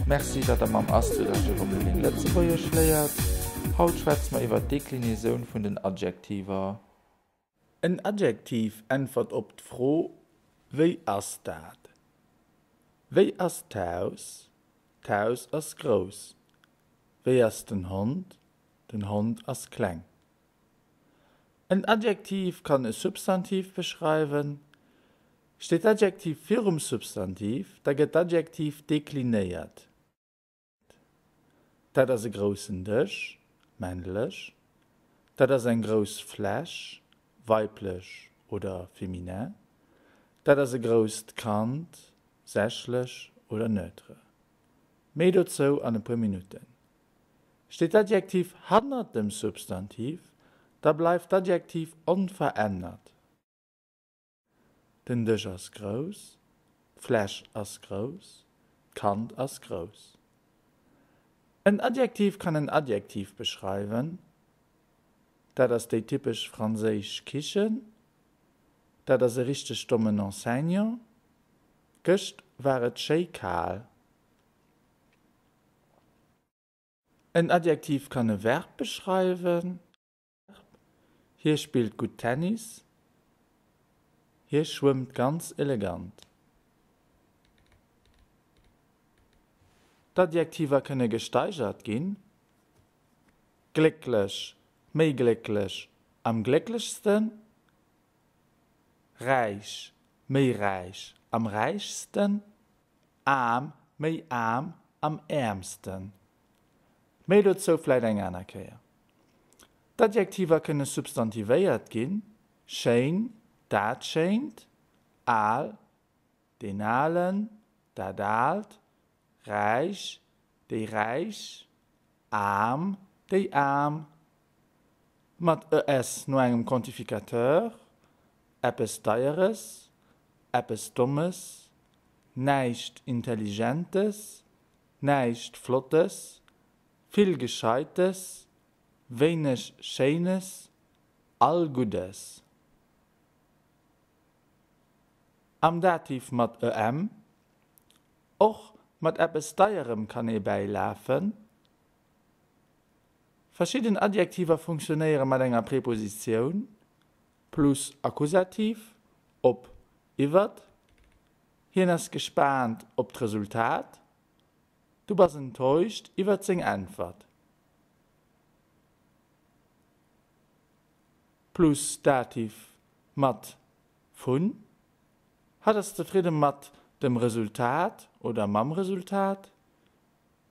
Merci, dat am Astrid Letzebäier schléiert. Haut schwätzt ma iwwer Deklinationun vun den Adjektiver. Ein Adjektiv antwortet op d'Fro wéi ass dat. Wéi ass d'Haus? D'Haus ass gross. Wéi ass den Hund? Den Hund ass kleng. Ein Adjektiv kann e Substantiv beschreiben. Steht Adjektiv vir Substantiv, da gëtt Adjektiv deklinéiert. Dat ass e grossen Dëch, männlech. Dat ass ein gros Fläch, weiblich oder feminin. Dat ass e grost Kant, sächlech oder neutre. Méi dozo an e paar Minuten. Steht Adjektiv hannert dem Substantiv, da bleibt Adjektiv unverändert. Den Dëch ass gross, Fläch ass gross, Kant ass gross. Ein Adjektiv kann ein Adjektiv beschreiben. Dat ass déi typisch franséisch Kichen, dat ass e richtig stommen Enseignant, Gëscht waret schei kaal. Ein Adjektiv kann ein Verb beschreiben. Hier spielt gut Tennis. Hier schwimmt ganz elegant. D'Adjektiver könne gesteigert gehen. Glücklich, méi glücklich, am glücklichsten. Reich, méi reich, am reichsten. Arm, méi arm, am ärmsten. Méi dazu vielleicht eng aner Keer. D'Adjektiver könne substantivéiert gehen. Schein, dat scheint. Aal, den aalen, dat aalt. Reich, déi reich, arm, déi arm, mat es no engem Quantifikateur, eppes Deieres, eppes Dummes, neicht Intelligentes, neicht Flottes, viel Gescheites, wenig Scheines, all Gutes. Am Dativ mat och mat eppes Deierem kann beilaufen. Verschiedene Adjektiver funktionieren mat enger Präposition, plus Akkusativ, ob iwwert, hien ass gespannt ob d' Resultat, du bist enttäuscht iwwer seg Antwort. Plus Dativ mat vun, hat es zufrieden mat dem Resultat oder mam Resultat,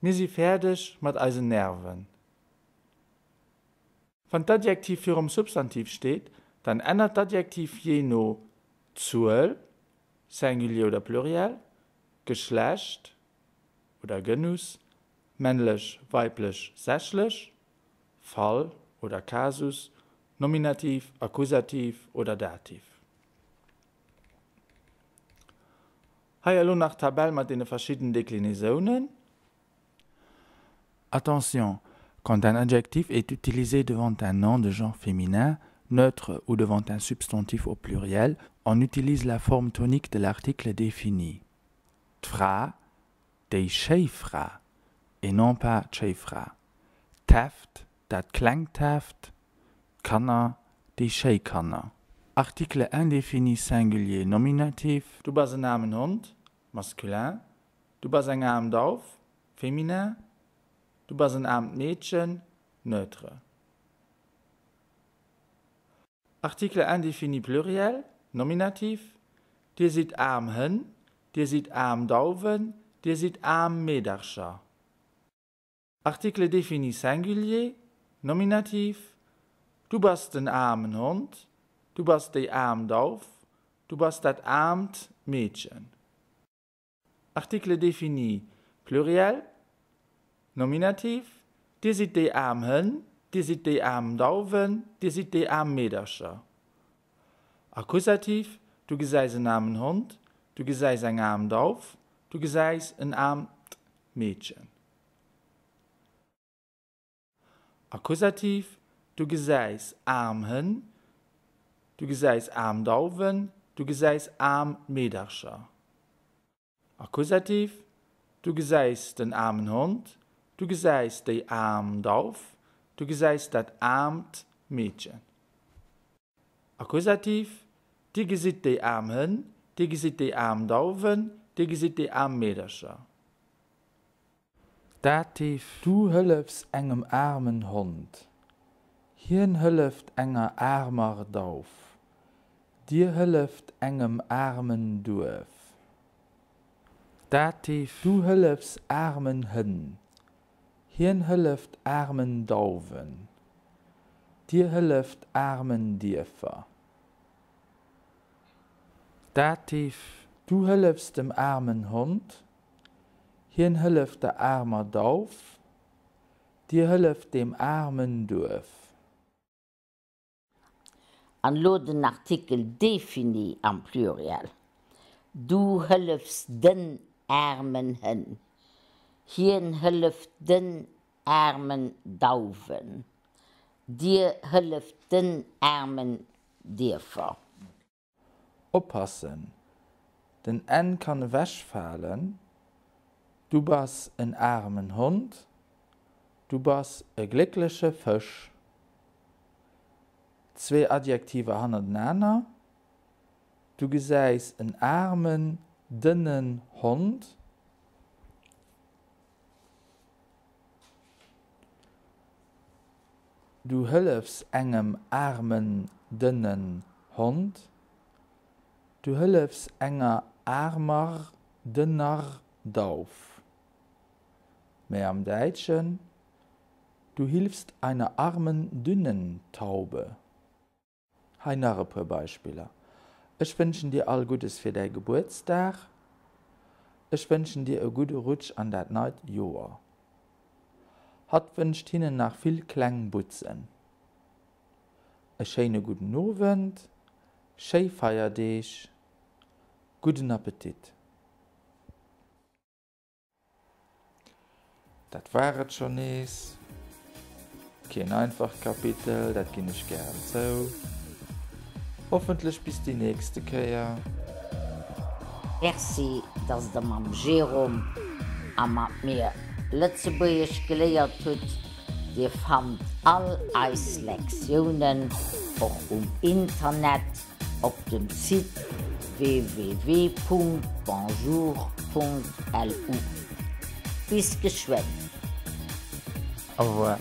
mir sie fertig mit eisen Nerven. Wenn das Adjektiv für Substantiv steht, dann ändert das Adjektiv je no Zuel, Singulier oder Plurial, Geschlecht oder Genuss, männlich, weiblich, sächlich, Fall oder Kasus, Nominativ, Akkusativ oder Dativ. Hallo nach Tabelle mit den verschiedenen Déclinaisons. Attention, quand un adjectif est utilisé devant un nom de genre féminin, neutre ou devant un substantif au pluriel, on utilise la forme tonique de l'article défini. Tfra, dei Scheifra, et non pas Scheifra. Taft, dat klingt taft, Kanner, dei Scheikanner. Article indéfini singulier nominatif. Du bist ein armen Hund, maskulin. Du bist ein arm Dorf, feminin. Du bist ein armes Mädchen, neutre. Article indéfini pluriel, nominativ. Dir sieht arm hin, dir sieht arm Dauven, dir sieht arm Mäderscher. Article défini singulier, nominativ. Du bist ein armen Hund. Du bist der arm Dorf, du bist das armt Mädchen. Artikel défini pluriel, nominativ, Dir sieht die Arm hin, dir sieht die Arm dauwen, dir sieht die Arm Mederscher. Akkusativ, du geseis einen armen Hund, du geseis einen armen Dauf, du geseis ein arm Mädchen. Akkusativ, du geseis arm hin, du geseis arm dauwen, du geseis arm Mederscher. Akkusativ, du geseis den armen Hund, du geseis die arm Dauf, du geseis dat armt Mädchen. Akkusativ, die gesit die arm hin, die gesit die arm dauwen, die gesit die arm Mederscher. Dativ, Du hëllefst engem armen Hund. Hien hëlleft enger armer Dauf. Dir hëlleft engem armen Duef. Dativ, Du hëllefst armen Hën. Hien hëlleft armen Dauwen. Dir hëlleft armen Diefer. Dativ, Du hëllefst dem armen Hund. Hien hëlleft der armer Dauf. Dir hëlleft dem armen Duef. An lo den Artikel defini am Plurial. Du hëllefst den armen Hën. Hien hëlleft den armen Dauwen. Dir hëlleft den armen Diefer. Oppassen. Den N kann wäsch fallen. Du bist ein armen Hund. Du bist ein glücklicher Fisch. Zwei Adjektive aneinander. Du geseist einen armen, dünnen Hund. Du hëllefst engem armen, dünnen Hund. Du hëllefst enger armer, dünner Dauf. Mehr am Deutschen, du hilfst einer armen, dünnen Taube. Ein paar Beispiele. Ich wünsche dir all Gutes für deinen Geburtstag. Ich wünsche dir einen guten Rutsch an das neue Jahr. Hat wünscht Ihnen nach viel Klang Butzen. Einen schönen guten Abend, schön feier dich, guten Appetit. Das war es schon nicht. Kein einfach Kapitel, das ging ich gern so. Hoffentlich bis die nächste Kehr. Merci, dass der Mam Jerome am mir Lützeburgisch gelehrt hat. Ihr fand all eis Lektionen auch im Internet auf dem Site www.bonjour.lu. Bis geschwind. Au revoir.